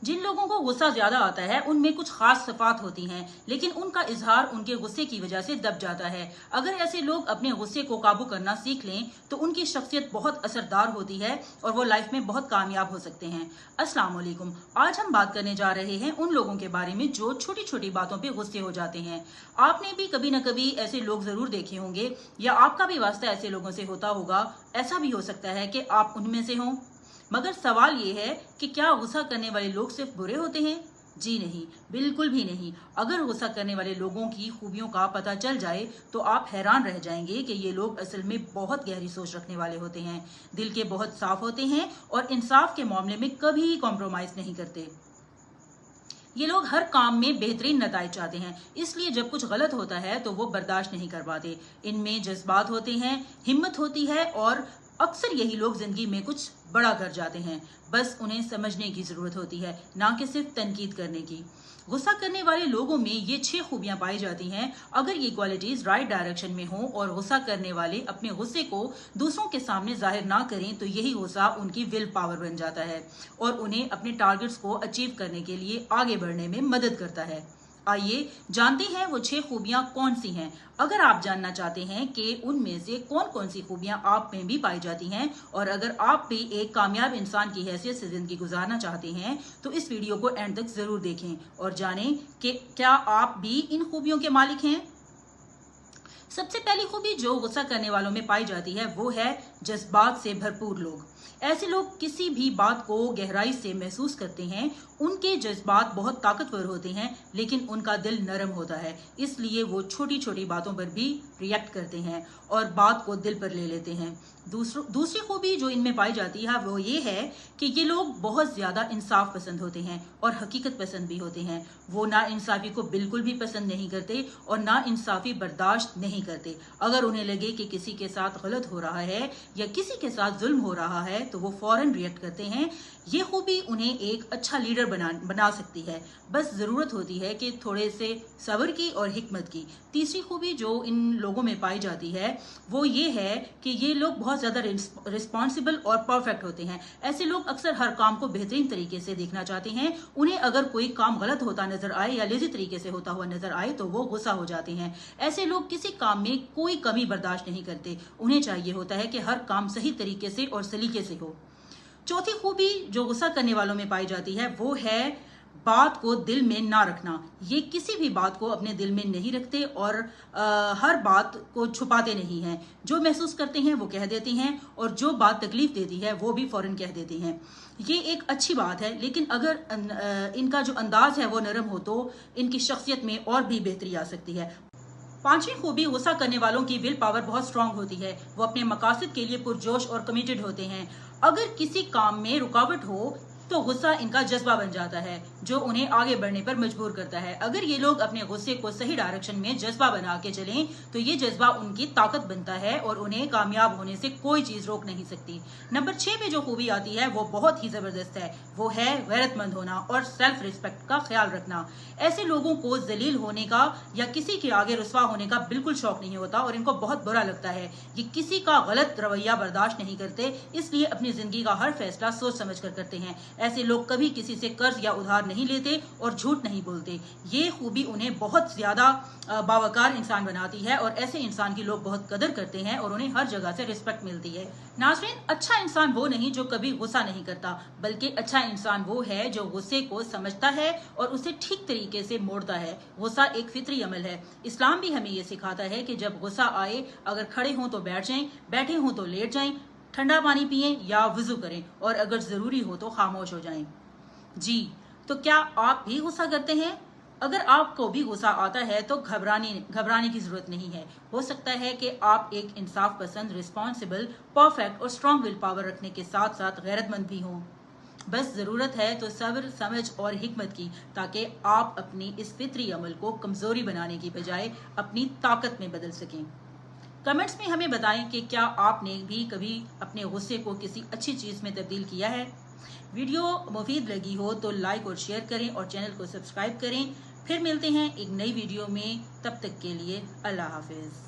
जिन लोगों को गुस्सा ज्यादा आता है उनमें कुछ खास सिफात होती हैं, लेकिन उनका इजहार उनके गुस्से की वजह से दब जाता है। अगर ऐसे लोग अपने गुस्से को काबू करना सीख लें तो उनकी शख्सियत बहुत असरदार होती है और वो लाइफ में बहुत कामयाब हो सकते हैं। अस्सलाम वालेकुम। आज हम बात करने जा रहे हैं उन लोगों के बारे में जो छोटी छोटी बातों पे गुस्से हो जाते हैं। आपने भी कभी न कभी ऐसे लोग जरूर देखे होंगे या आपका भी वास्ता ऐसे लोगों से होता होगा। ऐसा भी हो सकता है कि आप उनमें से हों। मगर सवाल ये है कि क्या गुस्सा करने वाले लोग सिर्फ बुरे होते हैं? जी नहीं, बिल्कुल भी नहीं। अगर गुस्सा करने वाले लोगों की खूबियों का पता चल जाए तो आप हैरान रह जाएंगे कि ये लोग असल में बहुत गहरी सोच रखने वाले होते हैं, दिल के बहुत साफ होते हैं और इंसाफ के मामले में कभी कॉम्प्रोमाइज नहीं करते। ये लोग हर काम में बेहतरीन नताइज चाहते हैं, इसलिए जब कुछ गलत होता है तो वो बर्दाश्त नहीं कर पाते। इनमें जज्बात होते हैं, हिम्मत होती है और अक्सर यही लोग जिंदगी में कुछ बड़ा कर जाते हैं। बस उन्हें समझने की जरूरत होती है, ना कि सिर्फ तनकीद करने की। गुस्सा करने वाले लोगों में ये 6 खूबियां पाई जाती हैं। अगर ये क्वालिटीज राइट डायरेक्शन में हों और गुस्सा करने वाले अपने गुस्से को दूसरों के सामने जाहिर ना करें तो यही गुस्सा उनकी विल पावर बन जाता है और उन्हें अपने टारगेट्स को अचीव करने के लिए आगे बढ़ने में मदद करता है। आइए जानते हैं वो 6 खूबियां कौन सी हैं। अगर आप जानना चाहते हैं कि उनमें से कौन कौन सी खूबियां आप में भी पाई जाती हैं और अगर आप भी एक कामयाब इंसान की हैसियत से जिंदगी गुजारना चाहते हैं तो इस वीडियो को एंड तक जरूर देखें और जानें कि क्या आप भी इन खूबियों के मालिक हैं। सबसे पहली खूबी जो गुस्सा करने वालों में पाई जाती है वो है जज्बात से भरपूर लोग। ऐसे लोग किसी भी बात को गहराई से महसूस करते हैं। उनके जज्बात बहुत ताकतवर होते हैं लेकिन उनका दिल नरम होता है, इसलिए वो छोटी छोटी बातों पर भी रिएक्ट करते हैं और बात को दिल पर ले लेते हैं। दूसरी खूबी जो इनमें पाई जाती है वो ये है कि ये लोग बहुत ज्यादा इंसाफ पसंद होते हैं और हकीकत पसंद भी होते हैं। वो ना इंसाफी को बिल्कुल भी पसंद नहीं करते और ना इंसाफी बर्दाश्त नहीं करते। अगर उन्हें लगे कि किसी के साथ गलत हो रहा है या किसी के साथ जुल्म हो रहा है तो वो फौरन रिएक्ट करते हैं। ये खूबी उन्हें एक अच्छा लीडर बना सकती है। बस जरूरत होती है कि थोड़े से सब्र की और हिकमत की। तीसरी खूबी जो इन लोगों में पाई जाती है वो ये है कि ये लोग बहुत ज्यादा रिस्पॉन्सिबल और परफेक्ट होते हैं। ऐसे लोग अक्सर हर काम को बेहतरीन तरीके से देखना चाहते हैं। उन्हें अगर कोई काम गलत होता नजर आए या लेजी तरीके से होता हुआ नजर आए तो वो गुस्सा हो जाते हैं। ऐसे लोग किसी काम में कोई कमी बर्दाश्त नहीं करते। उन्हें चाहिए होता है कि हर काम सही तरीके से और सलीके से हो। चौथी खूबी जो गुस्सा करने वालों में पाई जाती है वो है बात को दिल में ना रखना। ये किसी भी बात को अपने दिल में नहीं रखते और हर बात को छुपाते नहीं हैं। जो महसूस करते हैं वो कह देते हैं और जो बात तकलीफ देती है वो भी फौरन कह देते हैं। ये एक अच्छी बात है, लेकिन अगर इनका जो अंदाज है वो नरम हो तो इनकी शख्सियत में और भी बेहतरी आ सकती है। पांचवी खूबी गुस्सा करने वालों की विल पावर बहुत स्ट्रांग होती है। वो अपने मकासद के लिए पुरजोश और कमिटेड होते हैं। अगर किसी काम में रुकावट हो तो गुस्सा इनका जज्बा बन जाता है जो उन्हें आगे बढ़ने पर मजबूर करता है। अगर ये लोग अपने गुस्से को सही डायरेक्शन में जज्बा बना के चलें तो ये जज्बा उनकी ताकत बनता है और उन्हें कामयाब होने से कोई चीज रोक नहीं सकती। नंबर 6 पे जो खूबी आती है वो बहुत ही जबरदस्त है। वो है गैरतमंद होना और सेल्फ रिस्पेक्ट का ख्याल रखना। ऐसे लोगों को जलील होने का या किसी के आगे रुस्वा होने का बिल्कुल शौक नहीं होता और इनको बहुत बुरा लगता है। ये किसी का गलत रवैया बर्दाश्त नहीं करते, इसलिए अपनी जिंदगी का हर फैसला सोच समझ कर करते हैं। ऐसे लोग कभी किसी से कर्ज या उधार नहीं लेते और झूठ नहीं बोलते। ये खूबी उन्हें बहुत ज्यादा बावकार इंसान बनाती है और ऐसे इंसान की लोग बहुत कदर करते हैं और उन्हें हर जगह से रिस्पेक्ट मिलती है। नाज़रीन, अच्छा इंसान वो नहीं जो कभी गुस्सा नहीं करता, बल्कि अच्छा इंसान वो है जो गुस्से को समझता है और उसे ठीक तरीके से मोड़ता है। गुस्सा एक फितरी अमल है। इस्लाम भी हमें ये सिखाता है कि जब गुस्सा आए अगर खड़े हों तो बैठ जाएं, बैठे हों तो लेट जाएं, ठंडा पानी पिएं या वुजू करें और अगर जरूरी हो तो खामोश हो जाएं। जी, तो क्या आप भी गुस्सा करते हैं? अगर आपको भी गुस्सा आता है तो घबराने की जरूरत नहीं है। हो सकता है कि आप एक इंसाफ पसंद, रिस्पॉन्सिबल, परफेक्ट और स्ट्रॉन्ग विल पावर रखने के साथ साथ गैरतमंद भी हों। बस जरूरत है तो सब्र, समझ और हिकमत की, ताकि आप अपनी इस फितरी अमल को कमजोरी बनाने की बजाय अपनी ताकत में बदल सकें। कमेंट्स में हमें बताएं कि क्या आपने भी कभी अपने गुस्से को किसी अच्छी चीज में तब्दील किया है। वीडियो मुफीद लगी हो तो लाइक और शेयर करें और चैनल को सब्सक्राइब करें। फिर मिलते हैं एक नई वीडियो में, तब तक के लिए अल्लाह हाफिज।